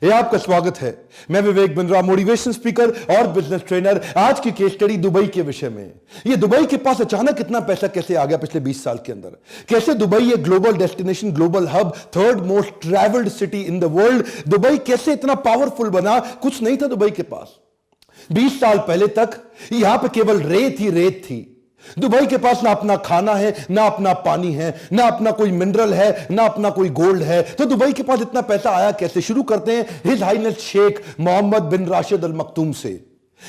ये आपका स्वागत है। मैं विवेक बिंद्रा, मोटिवेशन स्पीकर और बिजनेस ट्रेनर। आज की केस स्टडी दुबई के विषय में। ये दुबई के पास अचानक इतना पैसा कैसे आ गया पिछले 20 साल के अंदर? कैसे दुबई एक global destination, global hub, third most travelled city in the world, Dubai कैसे इतना पावरफुल बना? कुछ नहीं था दुबई के पास। 20 साल पहले तक यहां पर केवल रेत ही रेत थी। दुबई के पास ना अपना खाना है, ना अपना पानी है, ना अपना कोई मिनरल है, ना अपना कोई गोल्ड है। तो दुबई के पास इतना पैसा आया कैसे? शुरू करते हैं his highness Sheikh Mohammed bin Rashid Al Maktoum से।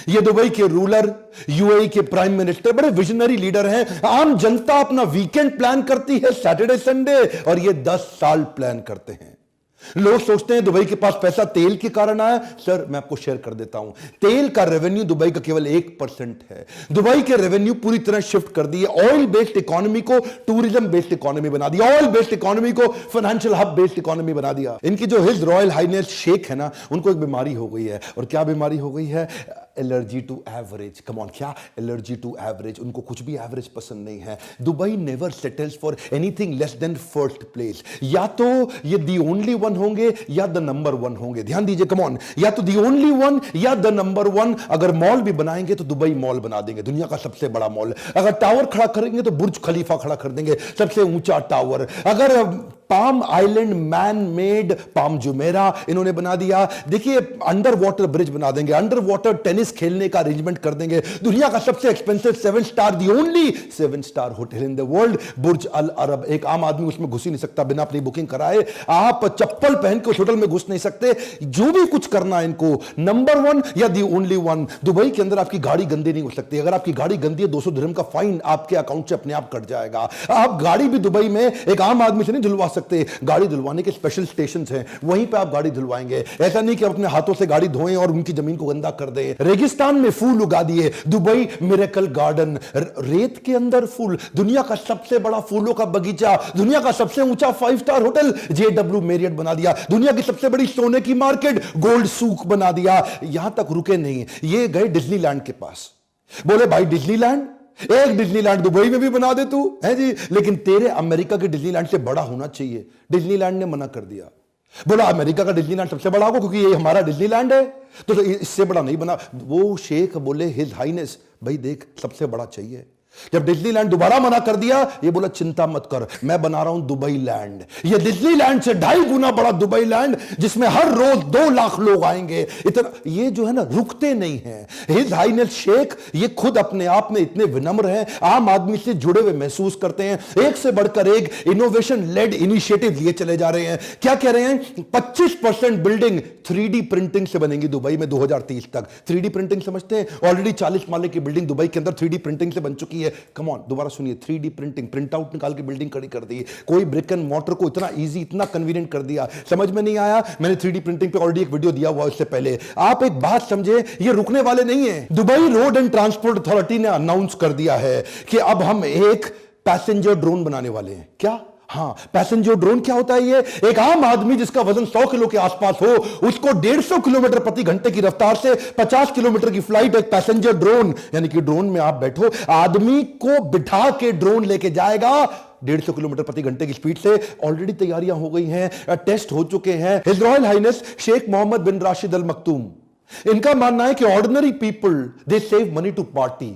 ये दुबई के रूलर, यूएई के प्राइम मिनिस्टर, बड़े विजनरी लीडर हैं। आम जनता अपना वीकेंड प्लान करती है, सैटरडे संडे, और ये 10 साल प्लान करते हैं। लोग सोचते हैं दुबई के पास पैसा तेल के कारण आया। सर, मैं आपको शेयर कर देता हूं, तेल का रेवेन्यू दुबई का केवल 1% है। दुबई के रेवेन्यू पूरी तरह शिफ्ट कर दिए। ऑयल बेस्ड इकोनॉमी को टूरिज्म बेस्ड इकोनॉमी बना दिया, ऑयल बेस्ड इकोनॉमी को फाइनेंशियल हब बेस्ड इकोनॉमी बना दिया। इनकी जो हिज रॉयल हाइनेस शेख है ना, उनको एक बीमारी हो गई है। और क्या बीमारी हो गई है? Allergy to average. Come on, क्या एलर्जी टू एवरेज? उनको कुछ भी एवरेज पसंद नहीं है। Dubai never settles for anything less than first place. या तो ये दी ओनली वन होंगे या द नंबर वन होंगे। ध्यान दीजिए, कम ऑन, या तो दी ओनली वन या द नंबर वन। अगर मॉल भी बनाएंगे तो दुबई मॉल बना देंगे, दुनिया का सबसे बड़ा मॉल। अगर टावर खड़ा करेंगे तो बुर्ज खलीफा खड़ा कर देंगे, सबसे ऊंचा टावर। अगर palm island man made palm Jumeirah इन्होंने बना दिया। देखिए, अंडर वाटर ब्रिज बना देंगे, अंडर वाटर टेनिस खेलने का अरेंजमेंट कर देंगे। दुनिया का सबसे expensive 7 star, the only 7 star hotel in the world, Burj Al Arab. एक आम आदमी उसमें घुस ही नहीं सकता बिना अपनी बुकिंग कराए। आप चप्पल पहन के उस होटल में घुस नहीं सकते। जो भी कुछ करना है इनको, नंबर वन या दी ओनली वन। दुबई के अंदर आपकी गाड़ी गंदी नहीं हो सकती। अगर आपकी गाड़ी गंदी है, 200 दिरहम का फाइन आपके अकाउंट से अपने आप कट जाएगा। आप गाड़ी भी दुबई में एक आम आदमी से नहीं धुलवा सकते। गाड़ी धुलवाने के स्पेशल स्टेशंस हैं, वहीं पे आप गाड़ी धुलवाएंगे। ऐसा नहीं कि आप अपने हाथों से गाड़ी धोएं और उनकी जमीन को गंदा कर दें। रेगिस्तान में फूल उगा दिए, दुबई मिरेकल गार्डन। रेत के अंदर फूल, दुनिया का सबसे बड़ा फूलों का बगीचा, दुनिया का सबसे ऊंचा 5 स्टार होटल JW मैरियट बना दिया, दुनिया की सबसे बड़ी सोने की मार्केट गोल्ड सूक बना दिया। यहां तक रुके नहीं, ये गए डिज्नीलैंड के पास। बोले भाई डिज्नीलैंड, एक डिज्नीलैंड दुबई में भी बना दे तू, है जी, लेकिन तेरे अमेरिका के डिज्नीलैंड से बड़ा होना चाहिए। डिज्नीलैंड ने मना कर दिया। बोला अमेरिका का डिज्नीलैंड सबसे बड़ा होगा क्योंकि ये हमारा डिज्नीलैंड है, तो इससे बड़ा नहीं बना। वो शेख बोले हिज हाइनेस, भाई देख सबसे बड़ा चाहिए। जब डिज्नीलैंड दोबारा मना कर दिया, ये बोला चिंता मत कर, मैं बना रहा हूं दुबई लैंड। ये डिज्नीलैंड से 2.5 गुना बड़ा दुबई लैंड, जिसमें हर रोज 2 लाख लोग आएंगे। इतना ये जो है ना, रुकते नहीं हैं। हिज हाइनेस शेख ये खुद अपने आप में इतने विनम्र हैं, आम आदमी से जुड़े हुए महसूस करते हैं। एक से बढ़कर एक इनोवेशन लेड इनिशिएटिव लिए चले जा रहे हैं। क्या कह रहे हैं? 25% बिल्डिंग 3D प्रिंटिंग से बनेंगी दुबई में 2030 तक। 3D प्रिंटिंग समझते हैं? ऑलरेडी 40 माले की बिल्डिंग दुबई के अंदर 3D प्रिंटिंग से बन चुकी है। कम ऑन, दोबारा सुनिए, 3D प्रिंटिंग, प्रिंट आउट निकाल के बिल्डिंग खड़ी कर दी। कोई ब्रिक एंड मॉर्टर को इतना इजी, इतना कन्वीनियंट कर दिया। समझ में नहीं आया? मैंने 3D प्रिंटिंग पे ऑलरेडी एक वीडियो दिया हुआ इससे पहले। आप एक बात समझे, ये रुकने वाले नहीं है। Dubai road and transport authority ने अनाउंस कर दिया है कि अब हम एक पैसेंजर ड्रोन बनाने वाले हैं। क्या? हाँ, पैसेंजर ड्रोन क्या होता है? ये एक आम आदमी जिसका वजन 100 किलो के आसपास हो, उसको 150 किलोमीटर प्रति घंटे की रफ्तार से 50 किलोमीटर की फ्लाइट, एक पैसेंजर ड्रोन, यानी कि ड्रोन में आप बैठो, आदमी को बिठा के ड्रोन लेके जाएगा 150 किलोमीटर प्रति घंटे की स्पीड से। ऑलरेडी तैयारियां हो गई हैं, टेस्ट हो चुके हैं। His royal highness Sheikh Mohammed bin Rashid Al Maktoum, इनका मानना है कि ordinary people they save money to party,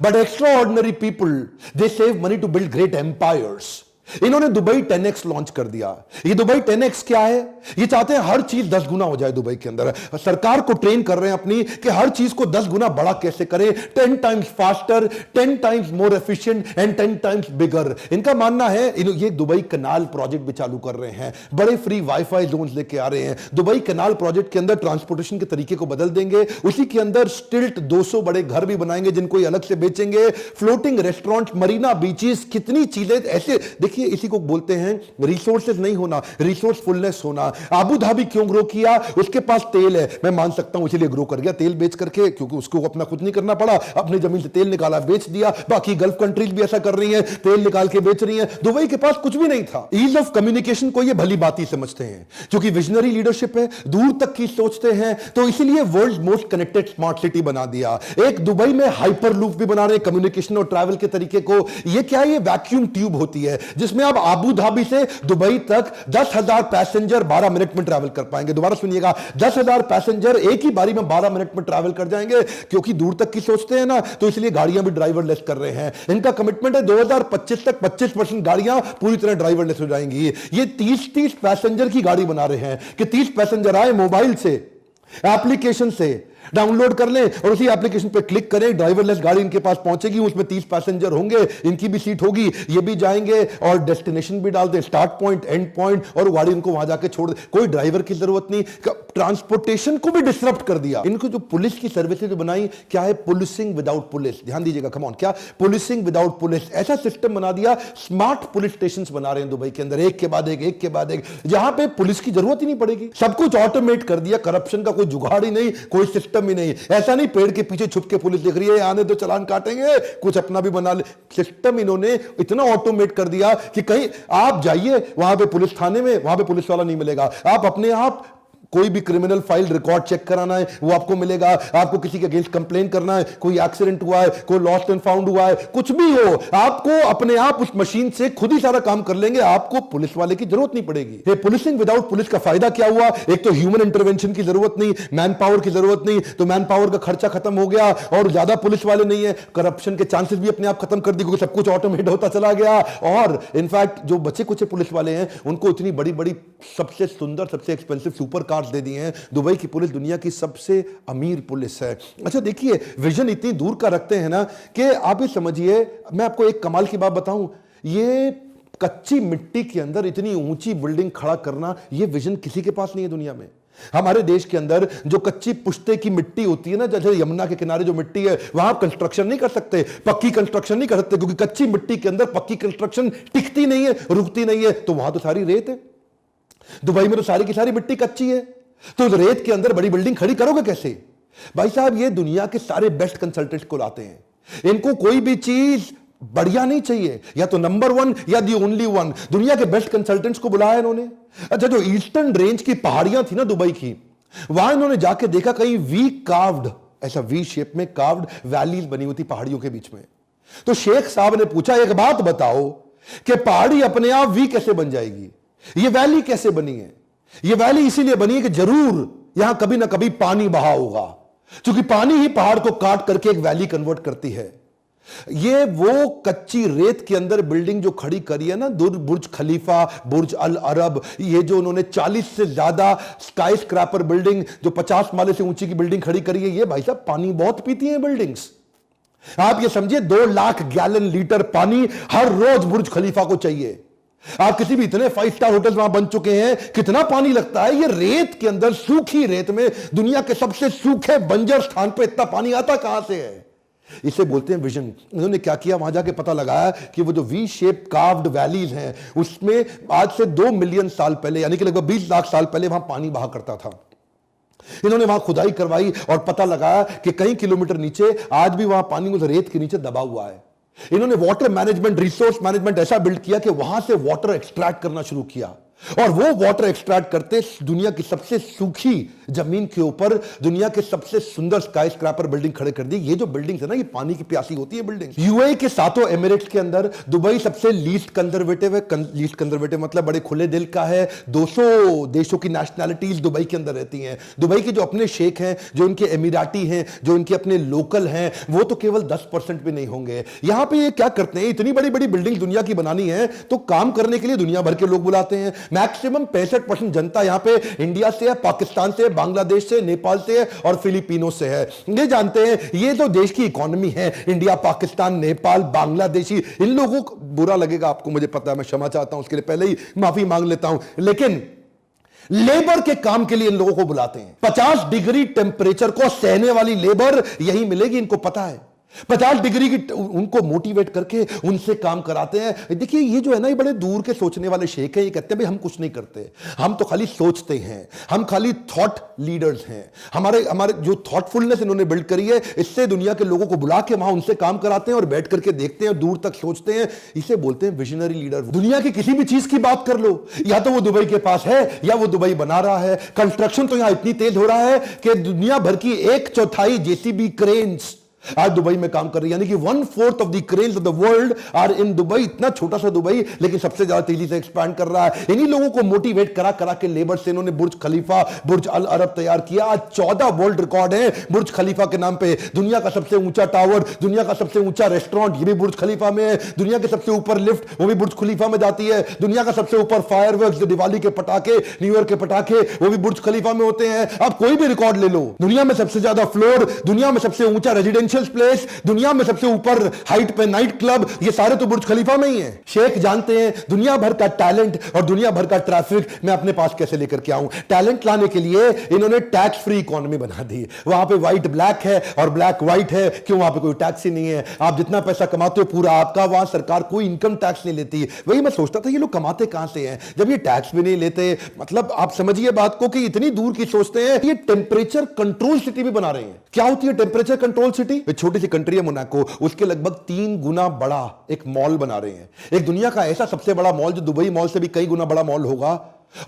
but extraordinary people they save money to build great empires. इन्होंने दुबई 10x लॉन्च कर दिया। ये दुबई 10x क्या है? ये चाहते हैं हर चीज 10 गुना हो जाए दुबई के अंदर। सरकार को ट्रेन कर रहे हैं अपनी कि हर चीज को 10 गुना बड़ा कैसे करें। 10 times faster, 10 times more efficient and 10 times bigger. इनका मानना है, ये दुबई कनाल प्रोजेक्ट भी चालू कर रहे हैं, बड़े फ्री वाईफाई जोन लेके आ रहे हैं। दुबई कनाल प्रोजेक्ट के अंदर ट्रांसपोर्टेशन के तरीके को बदल देंगे। उसी के अंदर स्टिल्ट 200 बड़े घर भी बनाएंगे जिनको ये अलग से बेचेंगे। फ्लोटिंग रेस्टोरेंट, मरीना बीचेस, कितनी चीजें ऐसे। देखिए, इसी को बोलते हैं रिसोर्सेज नहीं होना, रिसोर्सफुलनेस होना। अबू धाबी क्यों ग्रो किया? उसके पास तेल है, मैं मान सकता हूं इसीलिए ग्रो कर गया, तेल बेच करके, क्योंकि उसको अपना कुछ नहीं करना पड़ा, अपनी जमीन से तेल निकाला, बेच दिया। बाकी गल्फ कंट्रीज भी ऐसा कर रही हैं, तेल निकाल के बेच रही हैं। दुबई के पास कुछ भी नहीं था। ईज ऑफ कम्युनिकेशन को ये भली बात ही समझते हैं, क्योंकि विजनरी लीडरशिप है, दूर तक की सोचते हैं, तो इसीलिए world most connected smart city बना दिया। एक दुबई में हाइपर लूप भी बना रहे हैं कम्युनिकेशन और ट्रैवल के तरीके को। ये क्या है? ये वैक्यूम ट्यूब होती है, जिसमें आप आबू धाबी से दुबई तक 10,000 पैसेंजर 12 मिनट में ट्रैवल कर पाएंगे। दोबारा सुनिएगा, 10,000 पैसेंजर एक ही बारी में 12 मिनट में ट्रैवल कर जाएंगे। क्योंकि दूर तक की सोचते हैं ना, तो इसलिए गाड़ियां भी ड्राइवरलेस कर रहे हैं। इनका कमिटमेंट है 2025 तक 25% गाड़ियां पूरी तरह ड्राइवरलेस हो जाएंगी। ये 30-30 पैसेंजर की गाड़ी बना रहे हैं कि 30 पैसेंजर आए, मोबाइल से, एप्लीकेशन से डाउनलोड कर लें और उसी एप्लीकेशन पे क्लिक करें, ड्राइवरलेस गाड़ी इनके पास पहुंचेगी, उसमें 30 पैसेंजर होंगे, इनकी भी सीट होगी, ये भी जाएंगे और डेस्टिनेशन भी डाल दें, स्टार्ट पॉइंट, एंड पॉइंट, और गाड़ी इनको वहां जाके छोड़ दे। कोई ड्राइवर की जरूरत नहीं। ट्रांसपोर्टेशन को भी डिसरप्ट कर दिया। इनको जो पुलिस की सर्विसेज जो बनाई, क्या है? Policing without police. ध्यान दीजिएगा, कम ऑन, क्या? Policing without police. ऐसा सिस्टम बना दिया, स्मार्ट पुलिस स्टेशन बना रहे हैं दुबई के अंदर, एक के बाद एक, एक के बाद एक, जहां पे पुलिस की जरूरत ही नहीं पड़ेगी। सब कुछ ऑटोमेट कर दिया, करप्शन का कोई जुगाड़ ही नहीं, कोई सिस्टम ही नहीं। ऐसा नहीं पेड़ के पीछे छुप के पुलिस देख रही है, आने तो चालान काटेंगे, कुछ अपना भी बना ले। सिस्टम इन्होंने इतना ऑटोमेट कर दिया कि कहीं आप जाइए वहां पे पुलिस थाने में, वहां पे पुलिस वाला नहीं मिलेगा। आप अपने आप कोई भी क्रिमिनल फाइल रिकॉर्ड चेक कराना है वो आपको मिलेगा। आपको किसी के अगेंस्ट कंप्लेन करना है, कोई एक्सीडेंट हुआ है, कोई लॉस्ट एंड फाउंड हुआ है, कुछ भी हो, आपको अपने आप उस मशीन से खुद ही सारा काम कर लेंगे। आपको पुलिस वाले की जरूरत नहीं पड़ेगी। ये पुलिसिंग विदाउट पुलिस का फायदा क्या हुआ? एक तो ह्यूमन इंटरवेंशन की जरूरत नहीं, मैन पावर की जरूरत नहीं, तो मैन पावर का खर्चा खत्म हो गया और ज्यादा पुलिस वाले नहीं है। करप्शन के चांसेस भी अपने आप खत्म कर दिए क्योंकि सब कुछ ऑटोमेट होता चला गया। और इनफैक्ट जो बचे कुछ पुलिस वाले हैं उनको इतनी बड़ी बड़ी सबसे सुंदर, सबसे एक्सपेंसिव सुपर कार्स दे दिए हैं। दुबई की पुलिस दुनिया की सबसे अमीर पुलिस है। अच्छा देखिए, विजन इतनी दूर का रखते हैं ना कि आप ये समझिए, मैं आपको एक कमाल की बात बताऊं, ये कच्ची मिट्टी के अंदर इतनी ऊंची बिल्डिंग खड़ा करना, ये विजन किसी के पास नहीं है दुनिया में। हमारे देश के अंदर जो कच्ची पुश्ते की मिट्टी होती है ना, जैसे यमुना के किनारे जो मिट्टी है, वहां आप कंस्ट्रक्शन नहीं कर सकते, पक्की कंस्ट्रक्शन नहीं कर सकते, क्योंकि कच्ची मिट्टी के अंदर पक्की कंस्ट्रक्शन टिकती नहीं है, रुकती नहीं है। तो वहां तो सारी रेत है। दुबई में तो सारी की सारी मिट्टी कच्ची है, तो रेत के अंदर बड़ी बिल्डिंग खड़ी करोगे कैसे? भाई साहब, ये दुनिया के सारे बेस्ट कंसल्टेंट्स को लाते हैं। इनको कोई भी चीज बढ़िया नहीं चाहिए, या तो नंबर वन या दी ओनली वन। दुनिया के बेस्ट कंसल्टेंट्स को बुलाया इन्होंने। अच्छा, जो ईस्टर्न रेंज की पहाड़ियां थी ना दुबई की, वहां इन्होंने जाके देखा कहीं वी कार्व्ड, ऐसा वी शेप में कार्व्ड वैलीज बनी हुई थी पहाड़ियों के बीच में। तो शेख साहब ने पूछा, एक बात बताओ कि पहाड़ी अपने आप वी कैसे बन जाएगी? ये वैली कैसे बनी है? ये वैली इसीलिए बनी है कि जरूर यहां कभी ना कभी पानी बहा होगा, क्योंकि पानी ही पहाड़ को काट करके एक वैली कन्वर्ट करती है। ये वो कच्ची रेत के अंदर बिल्डिंग जो खड़ी करी है ना, बुर्ज खलीफा, बुर्ज अल अरब, ये जो उन्होंने 40 से ज्यादा स्काई स्क्रैपर बिल्डिंग, जो 50 माले से ऊंची की बिल्डिंग खड़ी करी है, ये भाई साहब पानी बहुत पीती है बिल्डिंग्स। आप ये समझिए, 2 लाख गैलन लीटर पानी हर रोज बुर्ज खलीफा को चाहिए। आप किसी भी इतने 5 स्टार होटल वहां बन चुके हैं, कितना पानी लगता है? ये रेत के अंदर, सूखी रेत में, दुनिया के सबसे सूखे बंजर स्थान पे इतना पानी आता कहां से है? इसे बोलते हैं विजन। इन्होंने क्या किया, वहां जाके पता लगाया कि वो जो वी शेप कार्व्ड वैलीज हैं, उसमें आज से 2 मिलियन साल पहले, यानी कि लगभग 20 लाख साल पहले वहां पानी बहा करता था। इन्होंने वहां खुदाई करवाई और पता लगाया कि कई किलोमीटर नीचे आज भी वहां पानी उस रेत के नीचे दबा हुआ है। इन्होंने वाटर मैनेजमेंट, रिसोर्स मैनेजमेंट ऐसा बिल्ड किया कि वहां से वाटर एक्सट्रैक्ट करना शुरू किया, और वो वाटर एक्सट्रैक्ट करते दुनिया की सबसे सूखी जमीन के ऊपर दुनिया के सबसे सुंदर स्काई स्क्रैपर बिल्डिंग खड़े कर दी। ये जो बिल्डिंग है ना, ये पानी की प्यासी होती है बिल्डिंग। यूएई के 7 एमिरेट्स के अंदर दुबई सबसे लीस्ट कंजर्वेटिव है। लीस्ट कंजर्वेटिव मतलब बड़े खुले दिल का है। 200 देशों की नेशनैलिटीज दुबई के अंदर रहती हैं। दुबई के जो अपने शेख हैं, जो इनके एमिराटी हैं, जो इनके अपने लोकल हैं, वो तो केवल 10% भी नहीं होंगे। यहां पे ये क्या करते हैं, इतनी बड़ी बड़ी बिल्डिंग दुनिया की बनानी है तो काम करने के लिए दुनिया भर के लोग बुलाते हैं। मैक्सिमम 65% जनता यहां पे इंडिया से है, पाकिस्तान से, बांग्लादेश से, नेपाल से और फिलीपीनों से है। ये जानते हैं ये तो देश की इकोनॉमी है, इंडिया, पाकिस्तान, नेपाल, बांग्लादेशी। इन लोगों को बुरा लगेगा, आपको मुझे पता है, मैं क्षमा चाहता हूं उसके लिए, पहले ही माफी मांग लेता हूं, लेकिन लेबर के काम के लिए इन लोगों को बुलाते हैं। 50 डिग्री टेंपरेचर को सहने वाली लेबर यही मिलेगी, इनको पता है। 50 डिग्री की उनको मोटिवेट करके उनसे काम कराते हैं। देखिए ये जो है ना, ये बड़े दूर के सोचने वाले शेख हैं। ये कहते हैं भाई हम कुछ नहीं करते, हम तो खाली सोचते हैं, हम खाली थॉट लीडर्स हैं। हमारे जो थॉटफुलनेस इन्होंने बिल्ड करी है, इससे दुनिया के लोगों को बुला के वहां उनसे काम कराते हैं और बैठ करके देखते हैं, दूर तक सोचते हैं। इसे बोलते हैं विजनरी लीडर। दुनिया की किसी भी चीज की बात कर लो, या तो वो दुबई के पास है या वो दुबई बना रहा है। कंस्ट्रक्शन तो यहां इतनी तेज हो रहा है कि दुनिया भर की 1/4 जेसीबी क्रेन्स आज दुबई में काम कर रही है, यानी कि 1/4 of the cranes of the world are in Dubai. इतना छोटा सा दुबई लेकिन सबसे ज्यादा तेजी से एक्सपैंड कर रहा है। इन्हीं लोगों को मोटिवेट करा करा के लेबर से इन्होंने बुर्ज खलीफा, बुर्ज अल अरब तैयार किया। आज 14 वर्ल्ड रिकॉर्ड है बुर्ज खलीफा के नाम पे। दुनिया का सबसे ऊंचा टावर, दुनिया का सबसे ऊंचा रेस्टोरेंट, ये भी बुर्ज खलीफा में है। दुनिया के सबसे ऊपर लिफ्ट, वो भी बुर्ज खलीफा में जाती है। दुनिया का सबसे ऊपर फायरवर्क्स, जो दिवाली के पटाखे, न्यू ईयर के पटाखे, वो भी बुर्ज खलीफा में होते हैं। आप कोई भी रिकॉर्ड ले लो, दुनिया में सबसे ज्यादा फ्लोर, दुनिया में सबसे ऊंचा रेजिडेंशियल प्लेस, दुनिया में सबसे ऊपर हाइट पे नाइट क्लब, ये सारे तो बुर्ज खलीफा में ही हैं। शेख जानते हैं दुनिया भर का टैलेंट और दुनिया भर का ट्रैफिक मैं अपने पास कैसे लेकर के आऊं। टैलेंट लाने के लिए इन्होंने टैक्स फ्री इकोनॉमी बना दी। वहां पे व्हाइट ब्लैक है और ब्लैक व्हाइट है, क्यों? वहां पे कोई टैक्स ही नहीं है। आप जितना पैसा कमाते हो पूरा आपका, वहां सरकार कोई इनकम टैक्स नहीं लेती। वही मैं सोचता था ये लोग कमाते कहां से हैं जब ये टैक्स भी नहीं लेते। मतलब आप समझिए बात को कि इतनी दूर की सोचते हैं। ये टेम्परेचर कंट्रोल सिटी भी बना रहे हैं। क्या होती है टेम्परेचर कंट्रोल सिटी? छोटी सी कंट्री है मोनाको, उसके लगभग 3 गुना बड़ा एक मॉल बना रहे हैं। एक दुनिया का ऐसा सबसे बड़ा मॉल जो दुबई मॉल से भी कई गुना बड़ा मॉल होगा,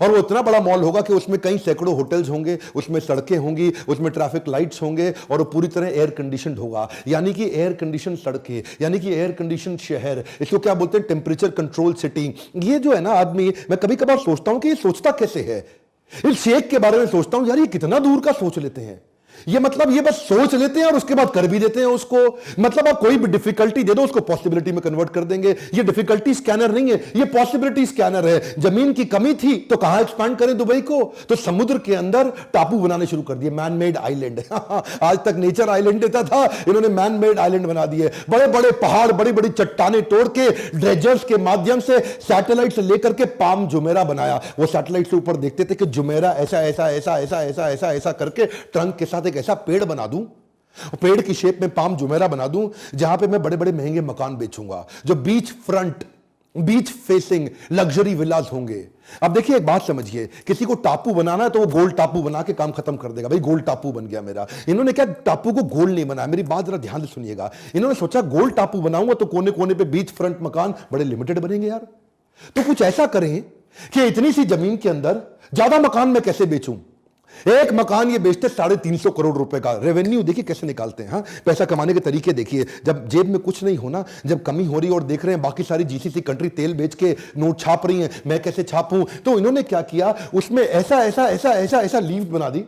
और वो इतना बड़ा मॉल होगा कि उसमें कई सैकड़ों होटल्स होंगे, उसमें सड़कें होंगी, उसमें ट्रैफिक लाइट्स होंगे, और वो पूरी तरह एयर कंडीशनड होगा। यानी कि एयर कंडीशन सड़कें, यानी कि एयर कंडीशन शहर। इसको क्या बोलते हैं? Temperature control city. ये जो है ना आदमी, मैं कभी कभार सोचता हूं कि ये सोचता कैसे है। इस शेख के बारे में सोचता हूं, यार ये कितना दूर का सोच लेते हैं। ये मतलब ये बस सोच लेते हैं और उसके बाद कर भी देते हैं उसको। मतलब आप कोई भी डिफिकल्टी दे दो उसको पॉसिबिलिटी में कन्वर्ट कर देंगे। ये डिफिकल्टी स्कैनर नहीं है, ये पॉसिबिलिटी स्कैनर है। जमीन की कमी थी तो कहां एक्सपैंड करें दुबई को? तो समुद्र के अंदर टापू बनाने शुरू कर दिए, मैन मेड आइलैंड। आज तक नेचर आइलैंड देता था, इन्होंने मैन मेड आइलैंड बना दिए। बड़े बड़े पहाड़, बड़ी बड़ी चट्टाने तोड़ के ड्रेजर्स के माध्यम से सैटेलाइट से लेकर के पाम जुमेरा बनाया। वो सैटेलाइट से ऊपर देखते थे कि जुमेरा ऐसा ऐसा ऐसा ऐसा ऐसा ऐसा ऐसा करके ट्रंक के साथ एक ऐसा पेड़ बना दूं, पेड़ की शेप में पाम जुमेरा बना दूं, जहां पे मैं बड़े बड़े महंगे मकान बेचूंगा, जो beach front, beach facing luxury villas होंगे। अब देखिए एक बात समझिए, किसी को टापू बनाना है तो वो गोल टापू बना के काम खत्म कर देगा। भाई गोल टापू बन गया मेरा। इन्होंने क्या टापू को गोल नहीं बनाया, मेरी बात जरा ध्यान से सुनिएगा। इन्होंने सोचा गोल टापू बनाऊंगा तो कोने कोने पे बीच फ्रंट मकान बड़े लिमिटेड बनेंगे यार। तो कुछ ऐसा करें कि इतनी सी जमीन के अंदर ज्यादा मकान मैं कैसे बेचूं। एक मकान ये बेचते 350 करोड़ रुपए का रेवेन्यू। देखिए कैसे निकालते हैं। हाँ, पैसा कमाने के तरीके देखिए। जब जेब में कुछ नहीं होना, जब कमी हो रही है और देख रहे हैं बाकी सारी जीसीसी कंट्री तेल बेच के नोट छाप रही हैं, मैं कैसे छापूं? तो इन्होंने क्या किया, उसमें ऐसा ऐसा ऐसा ऐसा ऐसा लीव बना दी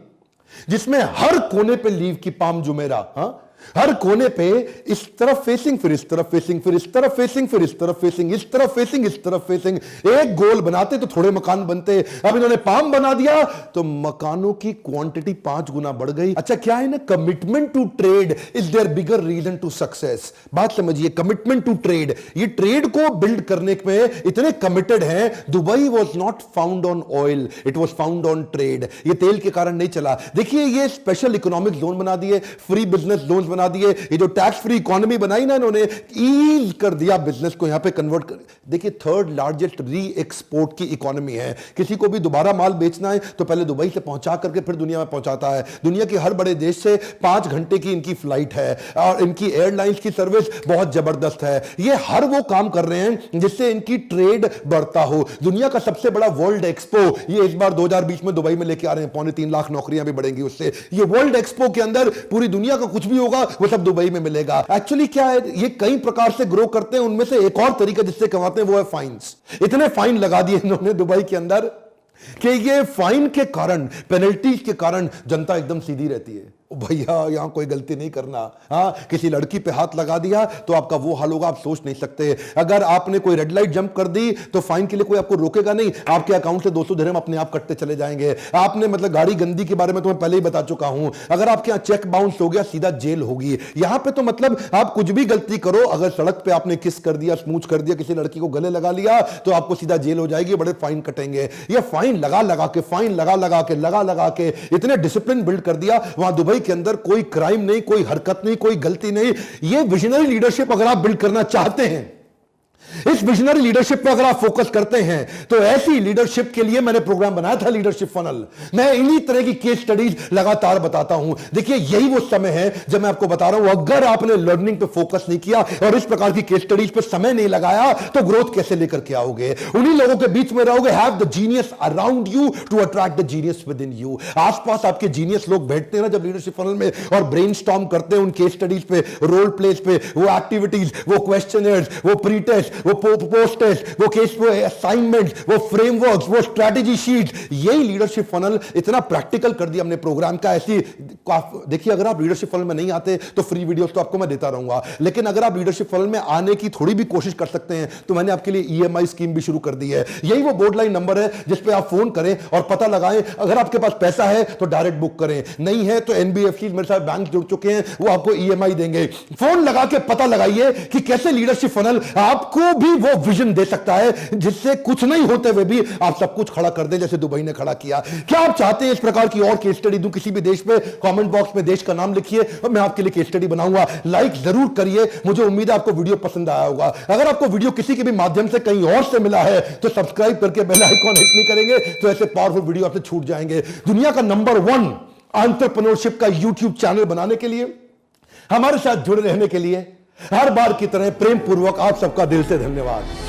जिसमें हर कोने पे लीव की पाम जुमेरा। हाँ, हर कोने पे इस तरफ फेसिंग, फिर इस तरफ फेसिंग, फिर इस तरफ फेसिंग, फिर इस तरफ फेसिंग, इस तरफ फेसिंग, इस तरफ फेसिंग। एक गोल बनाते तो थोड़े मकान बनते। अब इन्होंने पाम बना दिया तो मकानों की क्वांटिटी 5 गुना बढ़ गई। अच्छा, क्या है ना, commitment to trade is their bigger reason to success. बात समझिए, कमिटमेंट टू ट्रेड। ये ट्रेड को बिल्ड करने में इतने कमिटेड हैं। Dubai was not found on oil, it was found on trade. ये तेल के कारण नहीं चला। देखिए ये स्पेशल इकोनॉमिक जोन बना दिए, फ्री बिजनेस जोन बना दिए। ये जो टैक्स फ्री इकोनॉमी बनाई ना इन्होंने, ईज कर दिया बिजनेस को यहां पे कन्वर्ट कर। देखिए 3rd लार्जेस्ट री एक्सपोर्ट की इकोनॉमी है। किसी को भी दोबारा माल बेचना है तो पहले दुबई से पहुंचा करके फिर दुनिया में पहुंचाता है। दुनिया के हर बड़े देश से 5 घंटे की इनकी फ्लाइट है और इनकी एयरलाइंस की सर्विस बहुत जबरदस्त है। ये हर वो काम कर रहे हैं जिससे इनकी ट्रेड बढ़ता हो। दुनिया का सबसे बड़ा वर्ल्ड एक्सपो ये इस बार 2020 में दुबई में लेके आ रहे हैं। 3.25 लाख नौकरियां भी बढ़ेंगी उससे। ये वर्ल्ड एक्सपो के अंदर पूरी दुनिया का कुछ भी होगा वो सब दुबई में मिलेगा। एक्चुअली क्या है, ये कई प्रकार से ग्रो करते हैं। उनमें से एक और तरीका जिससे कमाते हैं वो है फाइन्स। इतने फाइन लगा दिए इन्होंने दुबई के अंदर कि ये फाइन के कारण, पेनल्टीज के कारण जनता एकदम सीधी रहती है। भैया यहां कोई गलती नहीं करना। हाँ, किसी लड़की पे हाथ लगा दिया तो आपका वो हाल होगा, आप सोच नहीं सकते। अगर आपने कोई रेड लाइट जंप कर दी तो फाइन के लिए कोई आपको रोकेगा नहीं, आपके अकाउंट से 200 दिरहम अपने आप कटते चले जाएंगे। आपने मतलब गाड़ी गंदी के बारे में तो मैं पहले ही बता चुका हूं। अगर आपके यहां चेक बाउंस हो गया सीधा जेल होगी। यहां पे तो मतलब आप कुछ भी गलती करो, अगर सड़क पे आपने किस कर दिया, स्मूच कर दिया, किसी लड़की को गले लगा लिया तो आपको सीधा जेल हो जाएगी, बड़े फाइन कटेंगे। ये फाइन लगा लगा के, फाइन लगा लगा के इतने डिसिप्लिन बिल्ड कर दिया। वहां दुबई के अंदर कोई क्राइम नहीं, कोई हरकत नहीं, कोई गलती नहीं। ये विजनरी लीडरशिप अगर आप बिल्ड करना चाहते हैं इस विजनरी लीडरशिप पर अगर आप फोकस करते हैं तो ऐसी लीडरशिप के लिए मैंने प्रोग्राम बनाया था लीडरशिप फनल। मैं इन्हीं तरह की केस स्टडीज लगातार बताता हूं। देखिए यही वो समय है जब मैं आपको बता रहा हूं, अगर आपने लर्निंग पे फोकस नहीं किया और इस प्रकार की केस स्टडीज पे समय नहीं लगाया तो ग्रोथ कैसे लेकर के आओगे? उन्हीं लोगों के बीच में रहोगे। Have the genius around you to attract the genius within you. आसपास आपके जीनियस लोग बैठते हैं ना जब लीडरशिप फनल में और ब्रेनस्टॉर्म करते हैं उन केस स्टडीज पे, रोल प्लेस पे, वो एक्टिविटीज, वो क्वेश्चनर्स, वो प्री टेस्ट, वो पोस्ट टेस्ट, वो केस असाइनमेंट, वो फ्रेमवर्क्स, वो स्ट्रेटेजी शीट। यही लीडरशिप फनल इतना प्रैक्टिकल कर दिया हमने प्रोग्राम का। ऐसी देखिए अगर आप लीडरशिप फनल में नहीं आते तो फ्री वीडियोस तो आपको मैं देता रहूंगा, लेकिन अगर आप लीडरशिप फनल में आने की थोड़ी भी कोशिश कर सकते हैं तो मैंने आपके लिए ईएमआई स्कीम भी शुरू कर दी है। यही वो बोर्ड लाइन नंबर है जिस पे आप फोन करें और पता लगाएं। अगर आपके पास पैसा है तो डायरेक्ट बुक करें, नहीं है तो एनबीएफसी मेरे साथ बैंक जुड़ चुके हैं, वो आपको ईएमआई देंगे। फोन लगा के पता लगाइए कि कैसे लीडरशिप फनल आपको भी वो विजन दे सकता है जिससे कुछ नहीं होते हुए भी आप सब कुछ खड़ा कर दें, जैसे दुबई ने खड़ा किया। क्या आप चाहते हैं इस प्रकार की और केस स्टडी दूं किसी भी देश में? कमेंट बॉक्स में देश का नाम लिखिए और मैं आपके लिए केस स्टडी बनाऊंगा। लाइक जरूर करिए, मुझे उम्मीद है आपको वीडियो पसंद आया होगा। अगर आपको वीडियो किसी के भी माध्यम से कहीं और से मिला है तो सब्सक्राइब करके बेल आइकॉन हिट नहीं करेंगे तो ऐसे पावरफुल वीडियो आपसे छूट जाएंगे। दुनिया का नंबर 1 एंटरप्रेन्योरशिप का यूट्यूब चैनल बनाने के लिए, हमारे साथ जुड़े रहने के लिए हर बार की तरह प्रेम पूर्वक आप सबका दिल से धन्यवाद।